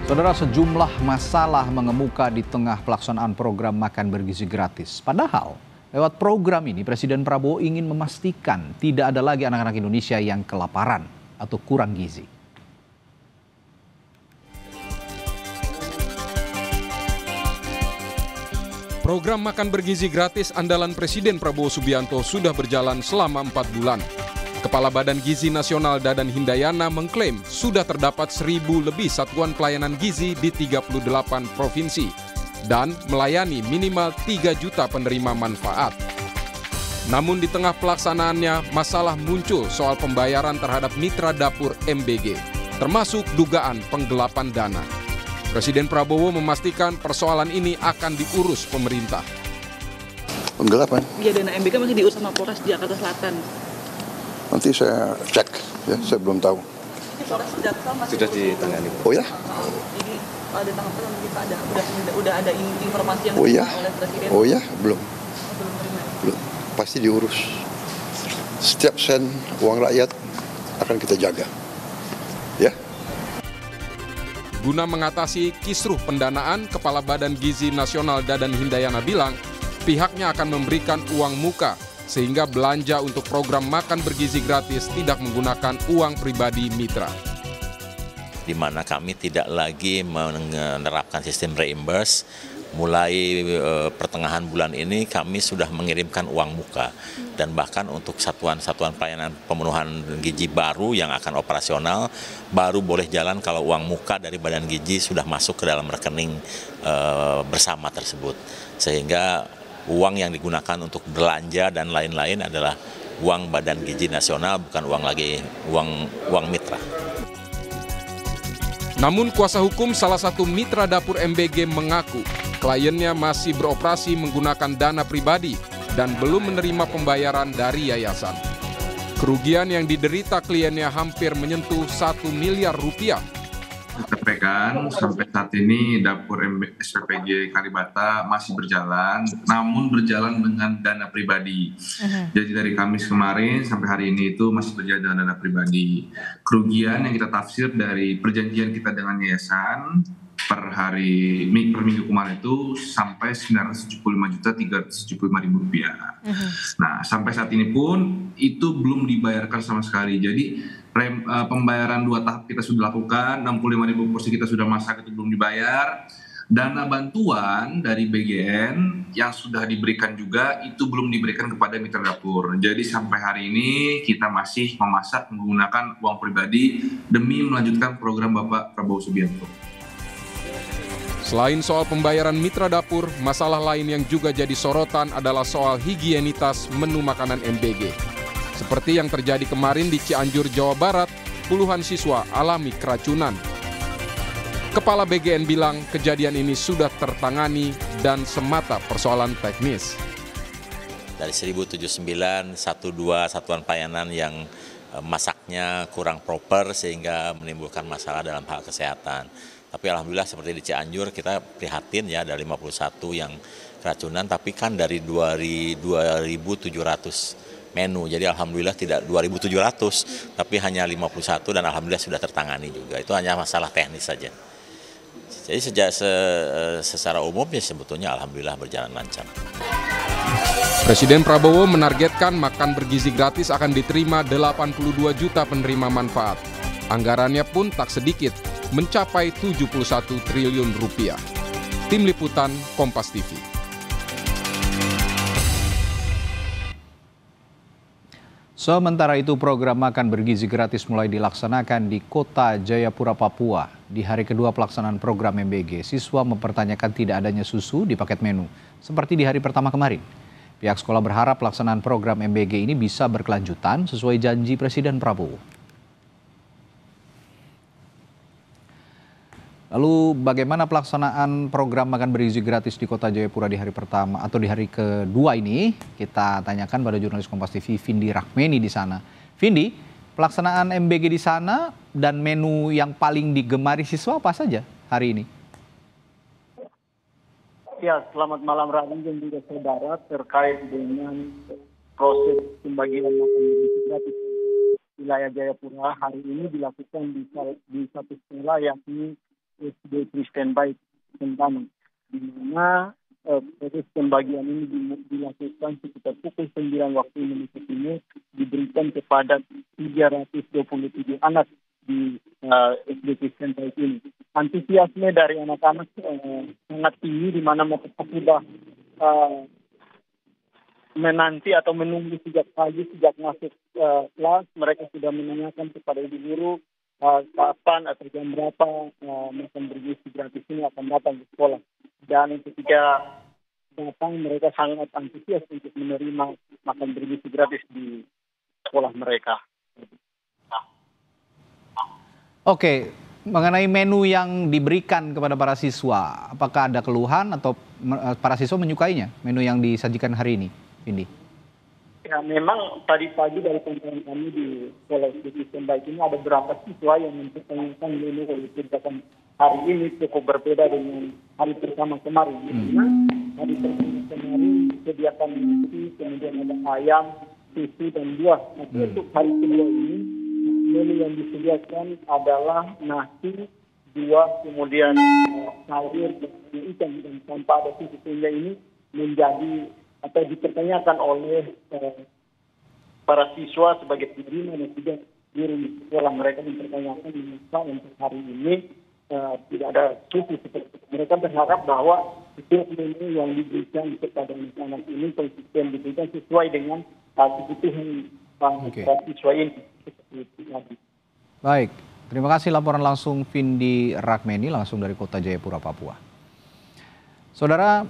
Saudara, sejumlah masalah mengemuka di tengah pelaksanaan program makan bergizi gratis. Padahal, lewat program ini Presiden Prabowo ingin memastikan tidak ada lagi anak-anak Indonesia yang kelaparan atau kurang gizi. Program makan bergizi gratis andalan Presiden Prabowo Subianto sudah berjalan selama 4 bulan. Kepala Badan Gizi Nasional Dadan Hindayana mengklaim sudah terdapat 1.000 lebih satuan pelayanan gizi di 38 provinsi dan melayani minimal 3 juta penerima manfaat. Namun di tengah pelaksanaannya, masalah muncul soal pembayaran terhadap mitra dapur MBG, termasuk dugaan penggelapan dana. Presiden Prabowo memastikan persoalan ini akan diurus pemerintah. Penggelapan? Ya, dana MBG masih diurus sama Polres Jakarta Selatan. Nanti saya cek, ya, saya belum tahu. Sudah ditangani. Oh ya? Jadi ada tanggapan mungkin Pak, udah ada informasi yang diterima oleh Presiden? Oh ya, belum. Belum terima. Belum. Pasti diurus. Setiap sen uang rakyat akan kita jaga. Ya. Guna mengatasi kisruh pendanaan, Kepala Badan Gizi Nasional Dadan Hindayana bilang pihaknya akan memberikan uang muka sehingga belanja untuk program makan bergizi gratis tidak menggunakan uang pribadi mitra. Di mana kami tidak lagi menerapkan sistem reimburse. Mulai pertengahan bulan ini kami sudah mengirimkan uang muka dan bahkan untuk satuan-satuan pelayanan pemenuhan gizi baru yang akan operasional baru boleh jalan kalau uang muka dari Badan Gizi sudah masuk ke dalam rekening bersama tersebut, sehingga uang yang digunakan untuk belanja dan lain-lain adalah uang Badan Gizi Nasional, bukan uang mitra. Namun kuasa hukum salah satu mitra dapur MBG mengaku kliennya masih beroperasi menggunakan dana pribadi dan belum menerima pembayaran dari yayasan. Kerugian yang diderita kliennya hampir menyentuh 1 miliar rupiah. Sampaikan sampai saat ini dapur SPPG Kalibata masih berjalan, namun berjalan dengan dana pribadi. Jadi dari Kamis kemarin sampai hari ini itu masih berjalan dengan dana pribadi. Kerugian yang kita tafsir dari perjanjian kita dengan yayasan per minggu kemarin itu sampai Rp975.375.000. Nah, sampai saat ini pun itu belum dibayarkan sama sekali. Jadi pembayaran 2 tahap kita sudah lakukan, 65.000 porsi kita sudah masak itu belum dibayar. Dana bantuan dari BGN yang sudah diberikan juga itu belum diberikan kepada mitra dapur. Jadi sampai hari ini kita masih memasak menggunakan uang pribadi demi melanjutkan program Bapak Prabowo Subianto. Selain soal pembayaran mitra dapur, masalah lain yang juga jadi sorotan adalah soal higienitas menu makanan MBG. Seperti yang terjadi kemarin di Cianjur, Jawa Barat, puluhan siswa alami keracunan. Kepala BGN bilang kejadian ini sudah tertangani dan semata persoalan teknis. Dari 1079, 12 satuan pelayanan yang masaknya kurang proper sehingga menimbulkan masalah dalam hal kesehatan. Tapi alhamdulillah seperti di Cianjur kita prihatin ya, ada 51 yang keracunan, tapi kan dari 2.700 menu. Jadi alhamdulillah tidak 2.700, tapi hanya 51 dan alhamdulillah sudah tertangani juga. Itu hanya masalah teknis saja. Jadi secara umum ya sebetulnya alhamdulillah berjalan lancar. Presiden Prabowo menargetkan makan bergizi gratis akan diterima 82 juta penerima manfaat. Anggarannya pun tak sedikit, mencapai 71 triliun rupiah. Tim Liputan Kompas TV. Sementara itu, program makan bergizi gratis mulai dilaksanakan di Kota Jayapura, Papua. Di hari kedua pelaksanaan program MBG, siswa mempertanyakan tidak adanya susu di paket menu, seperti di hari pertama kemarin. Pihak sekolah berharap pelaksanaan program MBG ini bisa berkelanjutan sesuai janji Presiden Prabowo. Lalu bagaimana pelaksanaan program makan bergizi gratis di Kota Jayapura di hari pertama atau di hari kedua ini? Kita tanyakan pada jurnalis Kompas TV Vindi Rakmeni di sana. Vindi, pelaksanaan MBG di sana dan menu yang paling digemari siswa apa saja hari ini? Ya, selamat malam Rani dan juga saudara. Terkait dengan proses pembagian makan bergizi gratis di wilayah Jayapura hari ini dilakukan di satu sekolah, yakni SD Kristen Baik Sentani, di mana proses pembagian ini dilakukan sekitar pukul 9 waktu Indonesia Timur, diberikan kepada 327 anak di SD Kristen Baik ini. Antusiasme dari anak-anak sangat tinggi, di mana mereka sudah menanti atau menunggu sejak pagi, sejak masuk kelas. Mereka sudah menanyakan kepada ibu guru kapan atau jam berapa makan bergizi gratis ini akan datang ke sekolah. Dan ketika datang, mereka sangat antusias untuk menerima makan bergizi gratis di sekolah mereka. Oke, mengenai menu yang diberikan kepada para siswa, apakah ada keluhan atau para siswa menyukainya, menu yang disajikan hari ini, Vindi? Ya, memang tadi pagi dari pantauan kami di Sekolah Kristen Baik ini ada beberapa siswa yang mempertanyakan menu yang disediakan hari ini cukup berbeda dengan hari pertama kemarin. Karena hari pertama kemarin disediakan nasi, kemudian ada ayam, susu dan buah. Nah, untuk hari kedua ini menu yang disediakan adalah nasi, buah, kemudian sayur, ikan dan tanpa ada susu, sehingga ini menjadi atau dipertanyakan oleh para siswa sebagai penerima dan juga guru di sekolah. Mereka mempertanyakan mengapa untuk hari ini tidak ada susu seperti itu. Mereka berharap bahwa setiap menu yang diberikan kepada anak-anak ini konsisten diberikan sesuai dengan kebutuhan para siswa ini. Baik, terima kasih laporan langsung Vindi Rakmeni langsung dari Kota Jayapura, Papua. Saudara,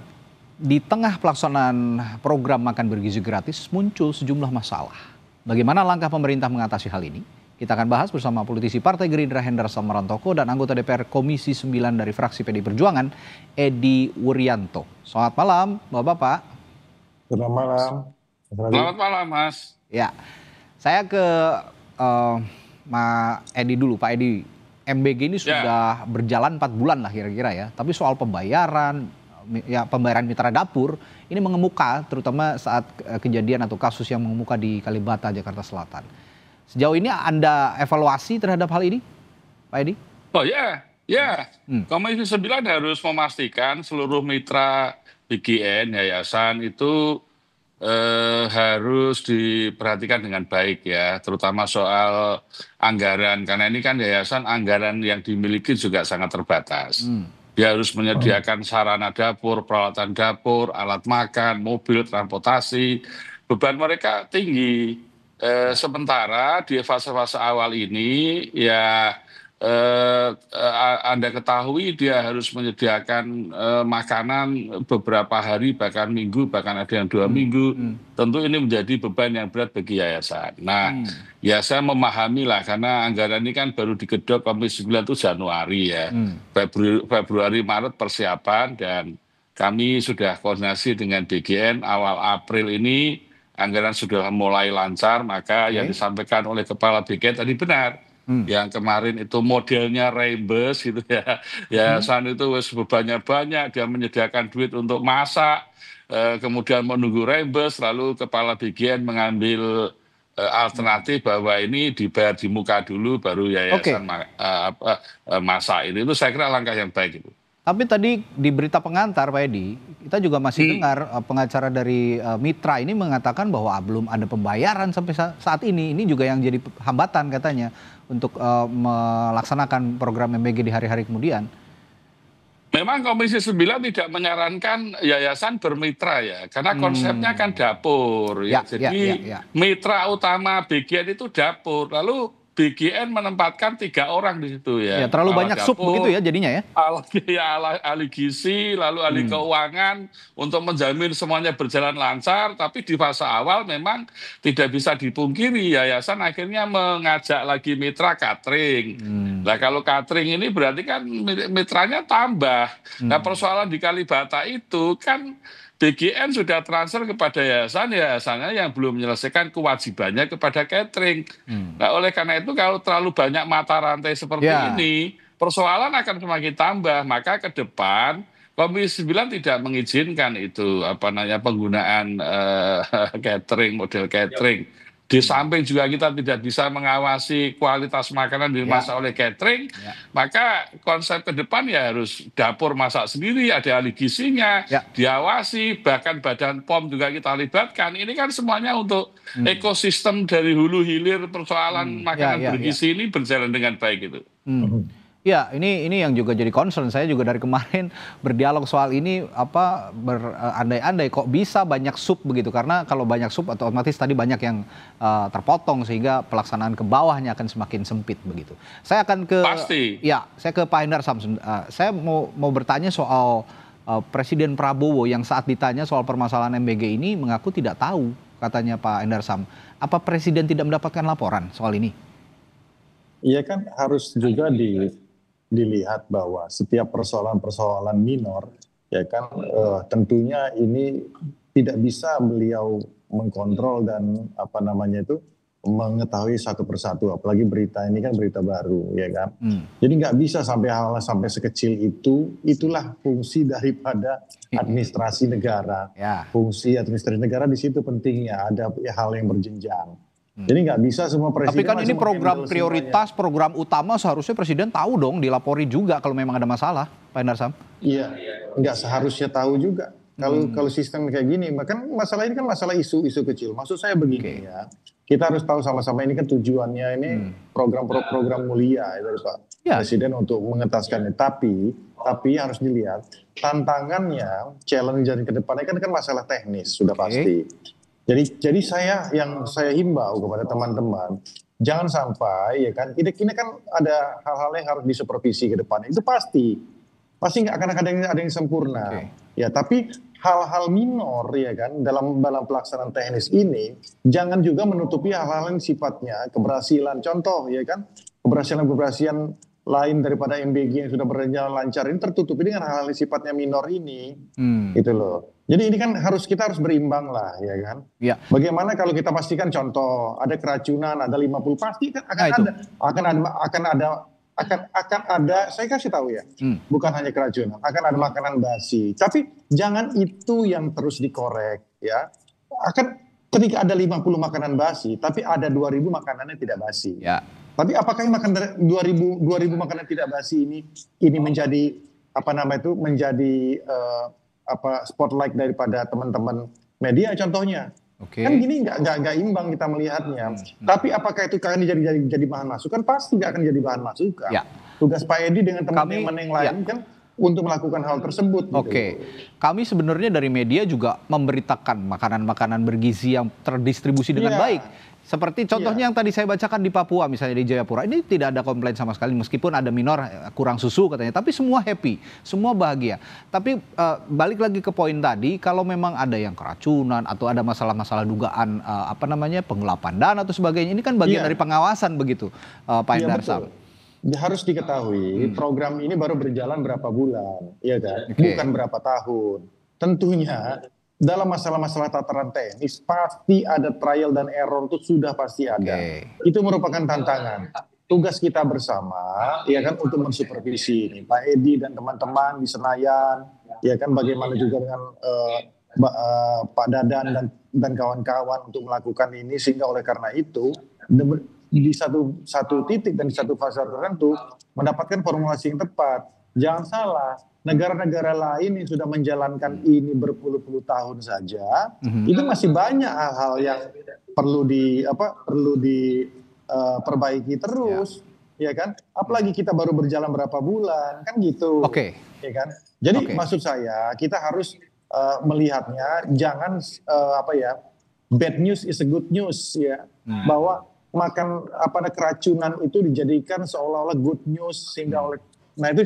di tengah pelaksanaan program makan bergizi gratis muncul sejumlah masalah. Bagaimana langkah pemerintah mengatasi hal ini? Kita akan bahas bersama politisi Partai Gerindra Hendar Samarantoko dan anggota DPR Komisi 9 dari fraksi PD Perjuangan, Edi Wuryanto. Selamat malam, Bapak-bapak. Selamat malam. Selamat malam, Mas. Ya, saya ke Edi dulu, Pak Edi. MBG ini sudah berjalan 4 bulan lah kira-kira ya. Tapi soal pembayaran mitra dapur ini mengemuka, terutama saat kejadian atau kasus yang mengemuka di Kalibata, Jakarta Selatan. Sejauh ini Anda evaluasi terhadap hal ini, Pak Edi? Oh ya. Komisi 9 harus memastikan seluruh mitra BGN, yayasan itu harus diperhatikan dengan baik ya, terutama soal anggaran, karena ini kan yayasan anggaran yang dimiliki juga sangat terbatas. Dia harus menyediakan sarana dapur, peralatan dapur, alat makan, mobil, transportasi. Beban mereka tinggi. Sementara di fase-fase awal ini ya Anda ketahui dia harus menyediakan makanan beberapa hari, bahkan minggu, bahkan ada yang 2 minggu. Tentu ini menjadi beban yang berat bagi yayasan. Nah, ya saya memahami lah, karena anggaran ini kan baru digedok Komisi 9 itu Januari ya. Februari, Maret persiapan, dan kami sudah koordinasi dengan BGN awal April ini anggaran sudah mulai lancar. Maka yang disampaikan oleh Kepala BGN tadi benar. Yang kemarin itu modelnya reimburse gitu ya. Yayasan itu bebannya banyak, dia menyediakan duit untuk masak, kemudian menunggu reimburse, lalu Kepala BGN mengambil alternatif bahwa ini dibayar di muka dulu baru yayasan masak ini. Itu saya kira langkah yang baik itu. Tapi tadi di berita pengantar, Pak Edi, kita juga masih dengar pengacara dari mitra ini mengatakan bahwa belum ada pembayaran sampai saat ini. Ini juga yang jadi hambatan katanya untuk melaksanakan program MBG di hari-hari kemudian. Memang Komisi 9 tidak menyarankan yayasan bermitra ya, karena konsepnya kan dapur. Jadi mitra utama BGN itu dapur, lalu BGN menempatkan 3 orang di situ ya. Terlalu banyak sub begitu ya jadinya ya. Ahli gizi, lalu ahli keuangan untuk menjamin semuanya berjalan lancar. Tapi di fase awal memang tidak bisa dipungkiri, yayasan akhirnya mengajak lagi mitra catering. Nah kalau catering ini berarti kan mitranya tambah. Nah persoalan di Kalibata itu kan BGN sudah transfer kepada yayasannya yang belum menyelesaikan kewajibannya kepada catering. Nah, oleh karena itu kalau terlalu banyak mata rantai seperti ini, persoalan akan semakin tambah. Maka ke depan Komisi 9 tidak mengizinkan itu penggunaan catering, model catering. Di samping juga kita tidak bisa mengawasi kualitas makanan dimasak oleh catering, maka konsep ke depan ya harus dapur masak sendiri, ada ahli gizinya, diawasi, bahkan Badan POM juga kita libatkan. Ini kan semuanya untuk ekosistem dari hulu hilir persoalan makanan bergizi ini berjalan dengan baik itu. Ya, ini yang juga jadi concern. Saya juga dari kemarin berdialog soal ini, berandai-andai kok bisa banyak sup begitu. Karena kalau banyak sup otomatis tadi banyak yang terpotong sehingga pelaksanaan ke bawahnya akan semakin sempit begitu. Saya akan ke saya ke Pak Endar Sam. Saya mau bertanya soal Presiden Prabowo yang saat ditanya soal permasalahan MBG ini mengaku tidak tahu, katanya Pak Endar Sam. Apa Presiden tidak mendapatkan laporan soal ini? Iya kan harus juga dilihat bahwa setiap persoalan-persoalan minor, ya kan tentunya ini tidak bisa beliau mengkontrol dan mengetahui satu persatu, apalagi berita ini kan berita baru, ya kan. Jadi nggak bisa sampai hal sampai sekecil itu. Itulah fungsi daripada administrasi negara. Fungsi administrasi negara di situ pentingnya ada hal yang berjenjang. Jadi nggak bisa semua presiden. Tapi kan ini program prioritas, program utama, seharusnya presiden tahu dong, dilapori juga kalau memang ada masalah, Pak Endar Sam. Iya, nggak seharusnya tahu juga. Kalau sistem kayak gini, bahkan masalah ini kan masalah isu-isu kecil. Maksud saya begini ya, kita harus tahu sama-sama ini kan tujuannya ini program mulia dari Pak Presiden untuk mengentaskannya. Tapi harus dilihat tantangannya, challenge ke depannya kan masalah teknis sudah pasti. Jadi saya himbau kepada teman-teman, jangan sampai ya kan ini kan ada hal-hal yang harus disupervisi ke depan. Itu pasti nggak akan ada yang sempurna. Ya, tapi hal-hal minor ya kan dalam pelaksanaan teknis ini jangan juga menutupi hal-hal yang sifatnya keberhasilan. Contoh ya kan keberhasilan lain daripada MBG yang sudah berjalan lancar ini tertutupi dengan hal-hal yang sifatnya minor ini. Gitu loh. Jadi ini kan kita harus berimbang lah, ya kan. Bagaimana kalau kita pastikan contoh ada keracunan, ada 50 pasti kan akan ada. Saya kasih tahu ya, bukan hanya keracunan, akan ada makanan basi. Tapi jangan itu yang terus dikorek, ya. Ketika ada 50 makanan basi, tapi ada 2.000 makanannya tidak basi. Tapi apakah makanan 2.000 makanan tidak basi ini menjadi menjadi spotlight daripada teman-teman media contohnya. Kan gini nggak imbang kita melihatnya. Tapi apakah itu akan jadi bahan masukan? Pasti nggak akan jadi bahan masukan. Tugas Pak Edi dengan teman-teman yang lain kan untuk melakukan hal tersebut. Kami sebenarnya dari media juga memberitakan makanan-makanan bergizi yang terdistribusi dengan baik. Seperti contohnya yang tadi saya bacakan di Papua, misalnya di Jayapura, ini tidak ada komplain sama sekali, meskipun ada minor kurang susu katanya, tapi semua happy, semua bahagia. Tapi balik lagi ke poin tadi, kalau memang ada yang keracunan atau ada masalah-masalah dugaan penggelapan dana atau sebagainya, ini kan bagian dari pengawasan begitu, Pak Endar Sam. Harus diketahui program ini baru berjalan berapa bulan, ya kan? Bukan berapa tahun. Tentunya dalam masalah-masalah tataran teknis pasti ada trial dan error, itu sudah pasti ada. Itu merupakan tantangan. Tugas kita bersama ya kan untuk mensupervisi ini Pak Edi dan teman-teman di Senayan, ya kan bagaimana juga dengan Pak Dadan dan kawan-kawan untuk melakukan ini, sehingga oleh karena itu di satu titik dan di satu fase tertentu mendapatkan formulasi yang tepat. Jangan salah, negara-negara lain yang sudah menjalankan ini berpuluh-puluh tahun saja, itu masih banyak hal-hal yang perlu diperbaiki terus, ya kan? Apalagi kita baru berjalan berapa bulan, kan gitu. Ya kan? Jadi maksud saya kita harus melihatnya, jangan bad news is a good news, ya, bahwa keracunan itu dijadikan seolah-olah good news sehingga itu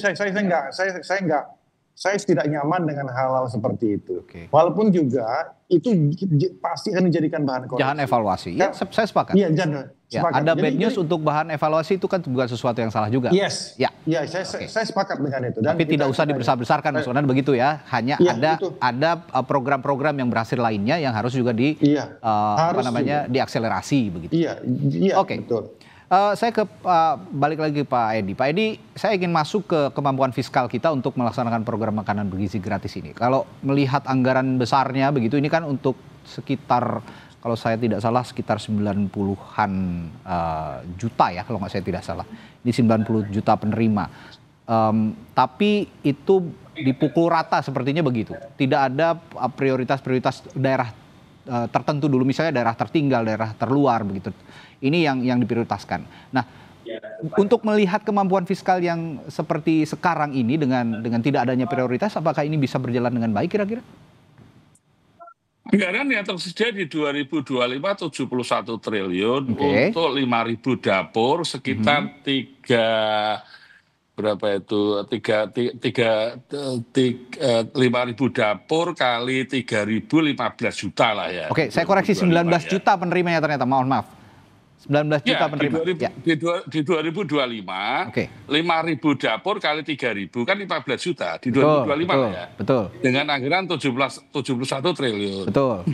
saya tidak nyaman dengan hal-hal seperti itu. Walaupun juga itu pasti akan dijadikan bahan koreksi. Jangan evaluasi. Saya sepakat. Iya, jangan. Ada bad news untuk bahan evaluasi itu kan bukan sesuatu yang salah juga. Saya sepakat dengan itu. Dan tapi tidak usah dibesar-besarkan, maksudnya begitu ya. Hanya ada program-program yang berhasil lainnya yang harus juga diakselerasi begitu. Betul. Saya balik lagi ke Pak Edi. Pak Edi, saya ingin masuk ke kemampuan fiskal kita untuk melaksanakan program makanan bergizi gratis ini. Kalau melihat anggaran besarnya begitu, ini kan untuk sekitar kalau saya tidak salah sekitar 90-an juta ya, kalau saya tidak salah. Ini 90 juta penerima. Tapi itu dipukul rata sepertinya begitu. Tidak ada prioritas-prioritas daerah tertentu dulu, misalnya daerah tertinggal, daerah terluar begitu. Ini yang diprioritaskan. Nah, untuk melihat kemampuan fiskal yang seperti sekarang ini dengan tidak adanya prioritas, apakah ini bisa berjalan dengan baik kira-kira? Anggaran yang tersedia di 2025 71 triliun untuk 5.000 dapur, sekitar 5.000 dapur kali 3.000 15 juta lah ya. Oke, saya koreksi 19 juta penerimanya ternyata, maaf. 19 juta penerima. Di 2025, 5.000 dapur kali 3.000 kan 15 juta di 2025 ya. Betul. Dengan anggaran 71 triliun. Betul.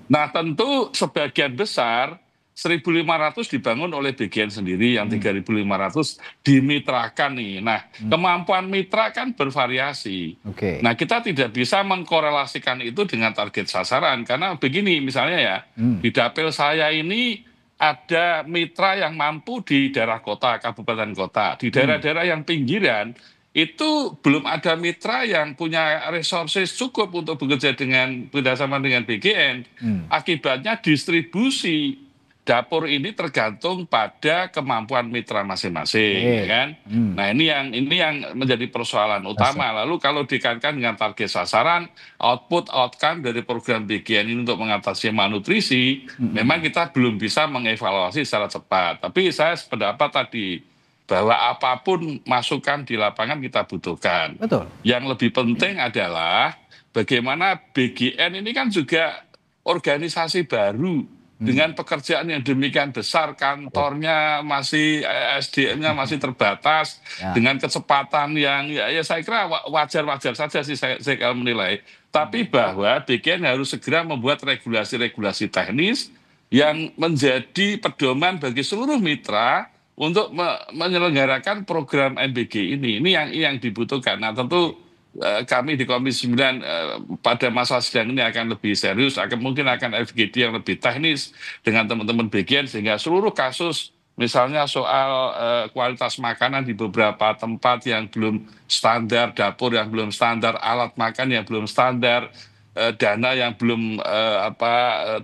Nah, tentu sebagian besar 1.500 dibangun oleh BGN sendiri, yang 3.500 dimitrakan nih. Nah, kemampuan mitra kan bervariasi. Nah, kita tidak bisa mengkorelasikan itu dengan target sasaran, karena begini misalnya ya, di dapil saya ini ada mitra yang mampu di daerah kota, kabupaten kota. Di daerah-daerah yang pinggiran, itu belum ada mitra yang punya resources cukup untuk bekerja bekerjasama dengan BGN. Akibatnya distribusi dapur ini tergantung pada kemampuan mitra masing-masing, ya kan? Nah, ini yang menjadi persoalan utama. Lalu kalau dikaitkan dengan target sasaran, outcome dari program BGN ini untuk mengatasi malnutrisi, memang kita belum bisa mengevaluasi secara cepat. Tapi saya sependapat tadi bahwa apapun masukan di lapangan kita butuhkan. Betul. Yang lebih penting adalah bagaimana BGN ini kan juga organisasi baru. Dengan pekerjaan yang demikian besar, kantornya masih, SDM-nya masih terbatas, dengan kecepatan yang ya saya kira wajar-wajar saja sih saya menilai. Tapi bahwa BGN harus segera membuat regulasi-regulasi teknis yang menjadi pedoman bagi seluruh mitra untuk menyelenggarakan program MBG ini. Ini yang dibutuhkan. Nah, tentu kami di Komisi 9 pada masa sidang ini akan lebih serius, mungkin akan FGD yang lebih teknis dengan teman-teman BGN, sehingga seluruh kasus misalnya soal kualitas makanan di beberapa tempat yang belum standar, dapur yang belum standar, alat makan yang belum standar, dana yang belum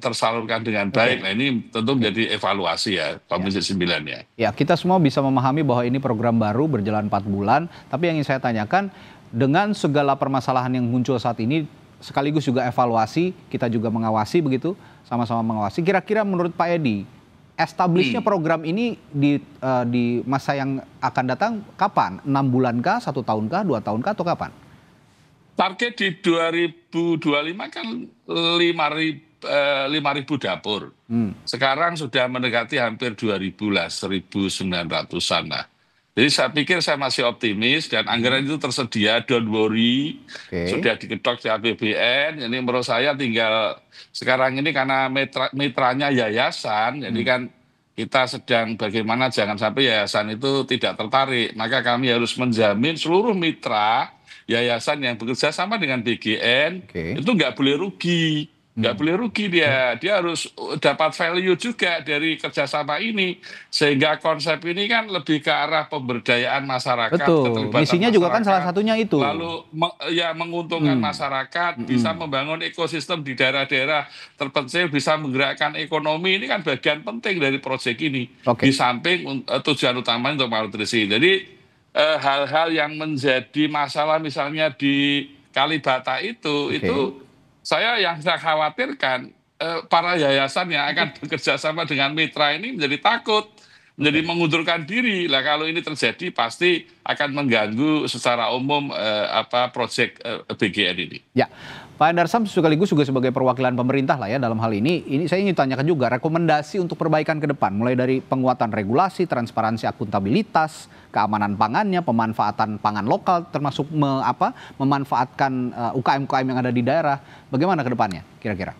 tersalurkan dengan baik. Nah, ini tentu menjadi evaluasi ya Komisi 9 ya. Ya, kita semua bisa memahami bahwa ini program baru berjalan 4 bulan, tapi yang ingin saya tanyakan, dengan segala permasalahan yang muncul saat ini, sekaligus juga evaluasi, kita juga mengawasi begitu, sama-sama mengawasi. Kira-kira menurut Pak Edi, establishnya program ini di masa yang akan datang kapan? 6 bulan kah, 1 tahun kah, 2 tahun kah, atau kapan? Target di 2025 kan 5.000 dapur. Sekarang sudah mendekati hampir 2.000 lah, 1.900-an lah. Jadi saya pikir saya masih optimis dan anggaran itu tersedia, don't worry, sudah diketok di APBN. Jadi menurut saya tinggal sekarang ini karena mitranya yayasan, jadi kan kita sedang bagaimana jangan sampai yayasan itu tidak tertarik. Maka kami harus menjamin seluruh mitra yayasan yang bekerja sama dengan BGN itu nggak boleh rugi. Nggak boleh rugi dia harus dapat value juga dari kerjasama ini, sehingga konsep ini kan lebih ke arah pemberdayaan masyarakat. Betul, misinya juga kan salah satunya itu. Lalu menguntungkan masyarakat, bisa membangun ekosistem di daerah-daerah terpencil, bisa menggerakkan ekonomi, ini kan bagian penting dari proyek ini. Di samping tujuan utama untuk malnutrisi. Jadi hal-hal yang menjadi masalah misalnya di Kalibata itu saya khawatirkan para yayasan yang akan bekerja sama dengan mitra ini menjadi takut, menjadi mengundurkan diri. Lah kalau ini terjadi pasti akan mengganggu secara umum proyek BGN ini. Ya, Pak Endarsam sekaligus juga sebagai perwakilan pemerintah lah ya dalam hal ini. Ini saya ingin tanyakan juga rekomendasi untuk perbaikan ke depan, mulai dari penguatan regulasi, transparansi, akuntabilitas, keamanan pangannya, pemanfaatan pangan lokal, termasuk memanfaatkan UKM-UKM yang ada di daerah. Bagaimana ke depannya kira-kira?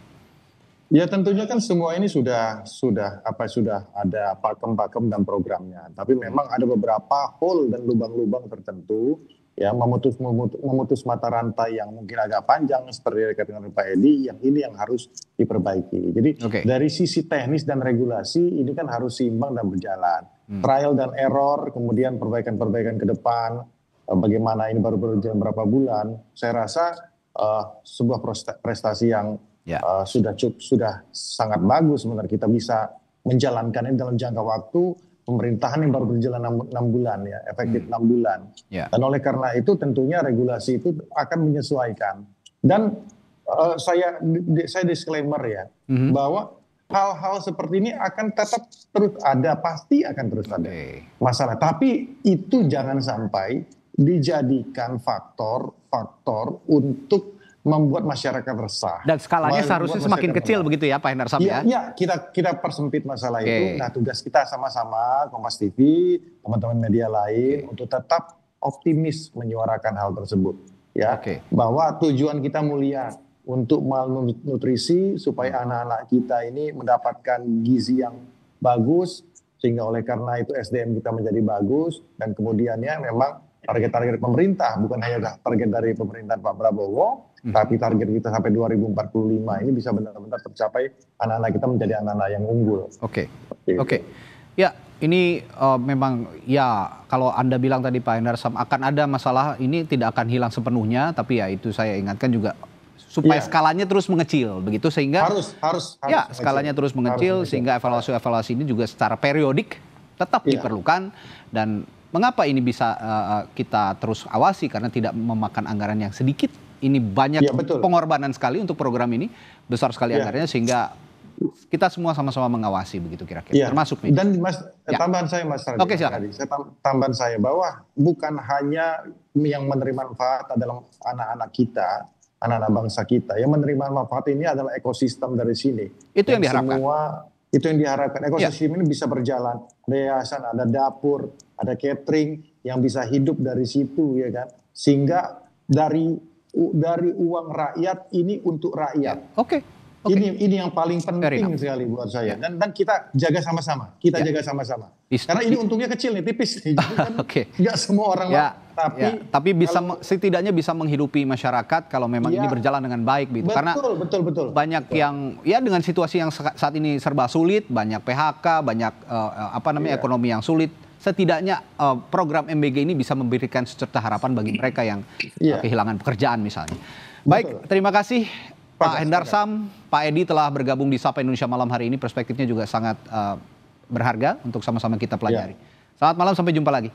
Ya tentunya kan semua ini sudah ada pakem-pakem dan programnya. Tapi memang ada beberapa hole dan lubang-lubang tertentu ya memutus mata rantai yang mungkin agak panjang seperti dikatakan Pak Edi, yang ini yang harus diperbaiki. Jadi dari sisi teknis dan regulasi ini kan harus seimbang dan berjalan. Trial dan error, kemudian perbaikan-perbaikan ke depan, bagaimana ini baru berjalan berapa bulan, saya rasa sebuah prestasi yang sudah sangat bagus sebenarnya. Kita bisa menjalankan ini dalam jangka waktu. Pemerintahan yang baru berjalan 6 bulan ya, efektif 6 bulan. Dan oleh karena itu tentunya regulasi itu akan menyesuaikan. Dan saya disclaimer ya, bahwa hal-hal seperti ini akan tetap terus ada, pasti akan terus ada masalah. Tapi itu jangan sampai dijadikan faktor untuk membuat masyarakat resah. Dan skalanya seharusnya semakin kecil begitu ya Pak Hendarsam ya? Iya, kita persempit masalah itu. Nah, tugas kita sama-sama Kompas TV, teman-teman media lain untuk tetap optimis menyuarakan hal tersebut. Ya, bahwa tujuan kita mulia untuk malnutrisi supaya anak-anak kita ini mendapatkan gizi yang bagus, sehingga oleh karena itu SDM kita menjadi bagus, dan kemudiannya memang target-target pemerintah, bukan hanya target dari pemerintahan Pak Prabowo, tapi target kita sampai 2045 ini bisa benar-benar tercapai, anak-anak kita menjadi anak-anak yang unggul. Oke. Ya, ini memang ya kalau Anda bilang tadi Pak Hendarsam akan ada masalah, ini tidak akan hilang sepenuhnya, tapi ya itu saya ingatkan juga supaya skalanya terus mengecil begitu, sehingga harus skalanya terus mengecil, sehingga evaluasi ini juga secara periodik tetap diperlukan. Dan mengapa ini bisa kita terus awasi, karena tidak memakan anggaran yang sedikit. Ini banyak pengorbanan sekali untuk program ini, besar sekali anggarannya, sehingga kita semua sama-sama mengawasi begitu kira-kira. Termasuk media. Dan Mas, tambahan saya Mas Radhi. Oke, silakan. Tambahan saya bahwa bukan hanya yang menerima manfaat adalah anak-anak kita, anak-anak bangsa kita. Yang menerima manfaat ini adalah ekosistem dari sini. Itu yang diharapkan. Itu yang diharapkan. Ekosistem ini bisa berjalan. Ada yayasan, ada dapur, ada catering yang bisa hidup dari situ, ya kan. Sehingga dari uang rakyat ini untuk rakyat. Ini yang paling penting sekali buat saya. Dan kita jaga sama-sama. Jaga sama-sama. Karena ini untungnya kecil nih, tipis nih. Nggak semua orang tapi bisa setidaknya bisa menghidupi masyarakat kalau memang ini berjalan dengan baik gitu. Karena betul. Banyak yang dengan situasi yang saat ini serba sulit, banyak PHK, banyak ekonomi yang sulit. Setidaknya program MBG ini bisa memberikan secerca harapan bagi mereka yang kehilangan pekerjaan misalnya. Baik, terima kasih Pak Hendarsam, Pak Edi telah bergabung di Sapa Indonesia malam hari ini. Perspektifnya juga sangat berharga untuk sama-sama kita pelajari. Selamat malam, sampai jumpa lagi.